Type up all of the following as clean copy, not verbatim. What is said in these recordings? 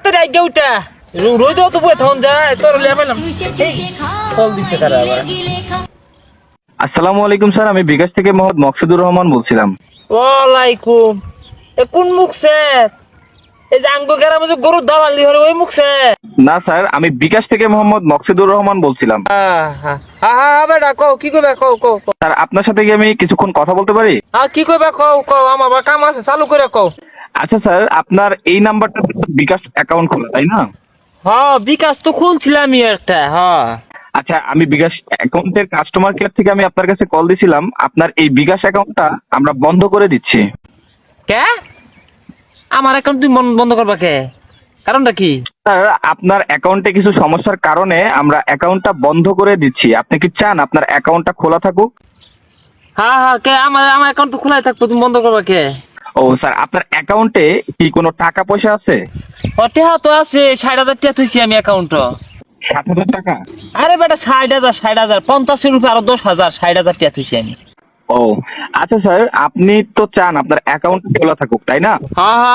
তাড়াতাড়ি আগে উঠা রোজ তো বই তখন যায় তোর লিয়া পেলাম কল দিছে তারা আবার। আসসালামু আলাইকুম স্যার, আমি বিকাশ থেকে মোহাম্মদ মকসুদুর রহমান বলছিলাম। ওয়ালাইকুম। এ কোন মুখ স্যার? এই যে আঙ্গু গ্রামে যে গরুর দালালি হরে ওই মুখ স্যার? না স্যার, আমি বিকাশ থেকে মোহাম্মদ মকসুদুর রহমান বলছিলাম। বেটা কও কি কইবা কও কও কও। স্যার, আপনার সাথে কি আমি কিছুক্ষণ কথা বলতে পারি? কি কইবা কও কও, আমার আবার কাম আছে, চালু করে কও। আচ্ছা স্যার, আপনার এই নাম্বারটা বিকাশ অ্যাকাউন্ট খোলা, তাই না? বিকাশ তো খুলছিলামই একটা। আচ্ছা, আমি বিকাশ অ্যাকাউন্টের কাস্টমার কেয়ার থেকে আমি আপনার কাছে কল দিছিলাম। আপনার এই বিকাশ অ্যাকাউন্টটা আমরা বন্ধ করে দিচ্ছি। কে? আমার অ্যাকাউন্ট তুমি বন্ধ করবা কে? কারণটা কি? স্যার, আপনার অ্যাকাউন্টে কিছু সমস্যার কারণে আমরা অ্যাকাউন্টটা বন্ধ করে দিচ্ছি। আপনি কি চান আপনার অ্যাকাউন্টটা খোলা থাকুক? কে আমার আমার অ্যাকাউন্ট তো খোলাই থাকবো, তুমি বন্ধ করবা কে? ও স্যার, আপনার অ্যাকাউন্টে কি কোনো টাকা পয়সা আছে? টেহা তো আছে, 60,000 টাকা থইছি আমি অ্যাকাউন্ট। 60,000 টাকা? আরে বেটা 60,000 50-এর উপরে আরো 10,000, 60,000 টাকা থইছি আমি। ও আচ্ছা স্যার, আপনি তো চান আপনার অ্যাকাউন্ট খোলা থাকুক, তাই না?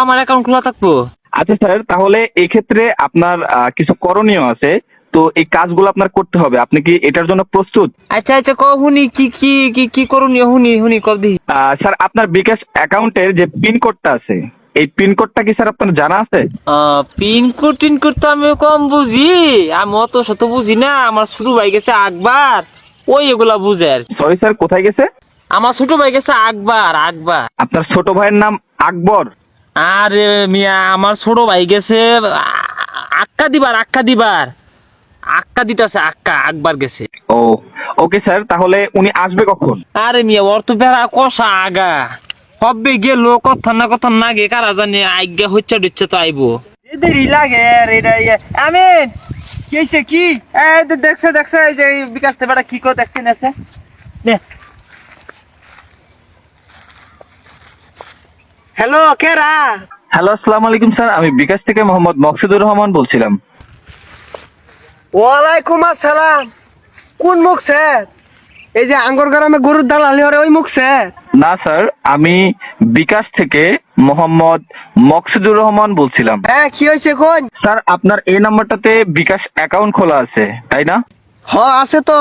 আমার অ্যাকাউন্ট খোলা থাকবো। আচ্ছা স্যার, তাহলে এই ক্ষেত্রে আপনার কিছু করণীয় আছে। তো এই কাজগুলো আপনার করতে হবে। আপনি কি এটার জন্য প্রস্তুত? আচ্ছা আচ্ছা কও শুনি, কি কি কি কি করণীয় শুনি শুনি কব দি। স্যার, আপনার বিকাশ অ্যাকাউন্টের যে পিন কোডটা আছে, এই পিন কোডটা কি স্যার আপনার জানা আছে? পিনকোড টিনকোড তো আমি কম বুঝি, আমি অত শত বুঝি না। আমার ছোট ভাই গেছে আকবার, ওই এগুলা বুঝে আর কি। সরি স্যার, কোথায় গেছে? আমার ছোট ভাই গেছে আকবার আকবার। আপনার ছোট ভাইয়ের নাম আকবর? আরে মিয়া, আমার ছোট ভাই গেছে আক্কা দিতাছে, আকবার গেছে। ও ওকে স্যার, তাহলে উনি আসবে কখন? আরে মিয়া, ওর তো বেড়া কষা আগা হবে গেল, কথা না গে কারা জানে, আজ্ঞা হচ্ছে দিচ্ছে তো আইবো দেরি লাগে। আমিন কি হইছে কি? দেখছে এই যে বিকাশ তে বেটা কি করে দেখছে নেছে নে। হ্যালো, কেরা? হ্যালো, আসসালামু আলাইকুম স্যার, আমি বিকাশ থেকে মোহাম্মদ মকসুদুর রহমান বলছিলাম। ওয়ালাইকুম আসসালাম। কোন মুখ স্যার? এই যে আঙ্গর গ্রামে গরুর দালালি হরে ওই মুখ স্যার? না স্যার, আমি বিকাশ থেকে মোহাম্মদ মকসুদুর রহমান বলছিলাম। হ্যাঁ, কি হয়েছে কোন? স্যার, আপনার এই নাম্বারটাতে বিকাশ অ্যাকাউন্ট খোলা আছে, তাই না? আছে তো।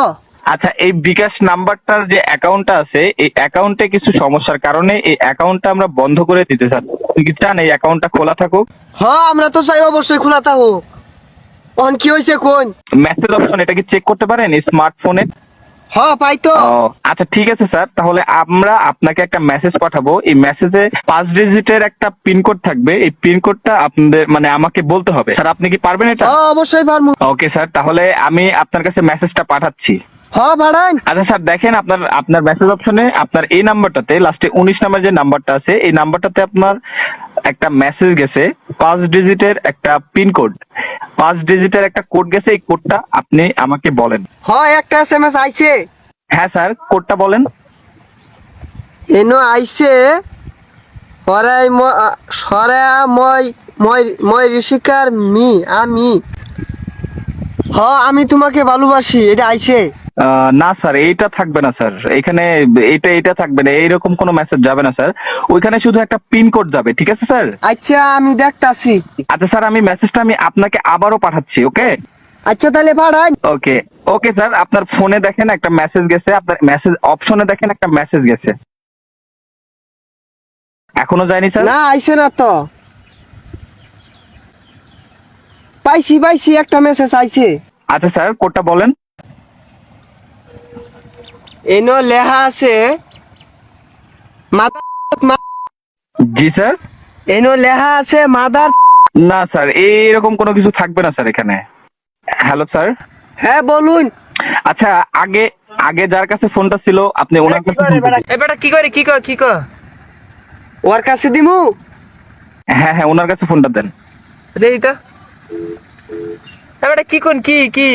আচ্ছা, এই বিকাশ নাম্বারটার যে অ্যাকাউন্টটা আছে, এই অ্যাকাউন্টে কিছু সমস্যার কারণে এই অ্যাকাউন্টটা আমরা বন্ধ করে দিতে চাই। আপনি কি চান এই অ্যাকাউন্টটা খোলা থাকুক? আমরা তো চাই অবশ্যই খোলা থাকো। অন কি হয়েছে কোন? মেসেজ অপশন, এটা কি চেক করতে পারেন স্মার্টফোনে? পাই তো। আচ্ছা ঠিক আছে স্যার, তাহলে আমরা আপনাকে একটা মেসেজ পাঠাবো। এই মেসেজে 5 ডিজিটের একটা পিনকোড থাকবে। এই পিনকোডটা আপনাদের মানে আমাকে বলতে হবে। স্যার, আপনি কি পারবেন এটা? অবশ্যই পারবো। ওকে স্যার, তাহলে আমি আপনার কাছে মেসেজটা পাঠাচ্ছি। ভাড়ান। আচ্ছা স্যার, দেখেন আপনার আপনার মেসেজ অপশনে আপনার এই নাম্বারটাতে লাস্টে 19 নাম্বার যে নাম্বারটা আছে, এই নাম্বারটাতে আপনার একটা মেসেজ গেছে। 5 ডিজিটের একটা পিনকোড, 5 ডিজিটের একটা কোড গেছে। এই কোডটা আপনি আমাকে বলেন। একটা SMS আইছে। হ্যাঁ স্যার, কোডটা বলেন। এনো আইছে সরাই সরা মই ঋষিকার আমি আমি তোমাকে ভালোবাসি, এটা আইছে। না স্যার, এইটা থাকবে না স্যার। এখানে এইটা থাকবে না, এইরকম কোনো মেসেজ যাবে না স্যার। ওইখানে শুধু একটা পিন কোড যাবে, ঠিক আছে স্যার? আচ্ছা, আমি দেখতাছি। আচ্ছা স্যার, আমি মেসেজটা আপনাকে আবারও পাঠাচ্ছি। ওকে আচ্ছা তাহলে ভাড়ান। ওকে ওকে স্যার, আপনার ফোনে দেখেন একটা মেসেজ গেছে, আপনার মেসেজ অপশনে দেখেন একটা মেসেজ গেছে। এখনো যায়নি স্যার? না, আইছে না তো। পাইছি একটা মেসেজ আইছে। আচ্ছা স্যার, কোডটা বলেন। এনো লেখা আছে জি স্যার। এনো লেখা আছে মাদার। না স্যার, এইরকম কোনো কিছু থাকবে না স্যার এখানে। Hello sir. হ্যাঁ বলুন। আচ্ছা, আগে আগে যার কাছে ফোনটা ছিল আপনি ওনার কাছে বেটা কি কর ওর কাছে দিমু। হ্যাঁ হ্যাঁ, ওনার কাছে ফোনটা দেন। দেই তো। বেটা কি কোন কি কি?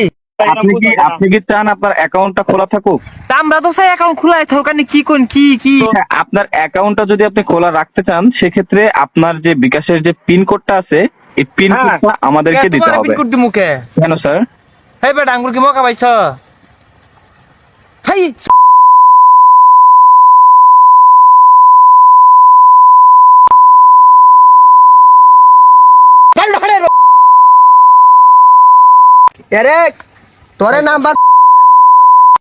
আপনি কি চান আপনার অ্যাকাউন্টটা খোলা থাকুক? আমরা তো চাই অ্যাকাউন্ট খোলাই থাকুক, কি কোন কি কি? হ্যাঁ, আপনার অ্যাকাউন্টটা যদি আপনি খোলা রাখতে চান, সেক্ষেত্রে আপনার যে বিকাশের যে পিন কোডটা আছে, এই পিন কোডটা আমাদেরকে দিতে হবে। পিন কোড দিমু কে? কেন স্যার? হেই বেটা, আঙ্গুর কি মকা পাইছ? হেই এরে তোরে নাম্বার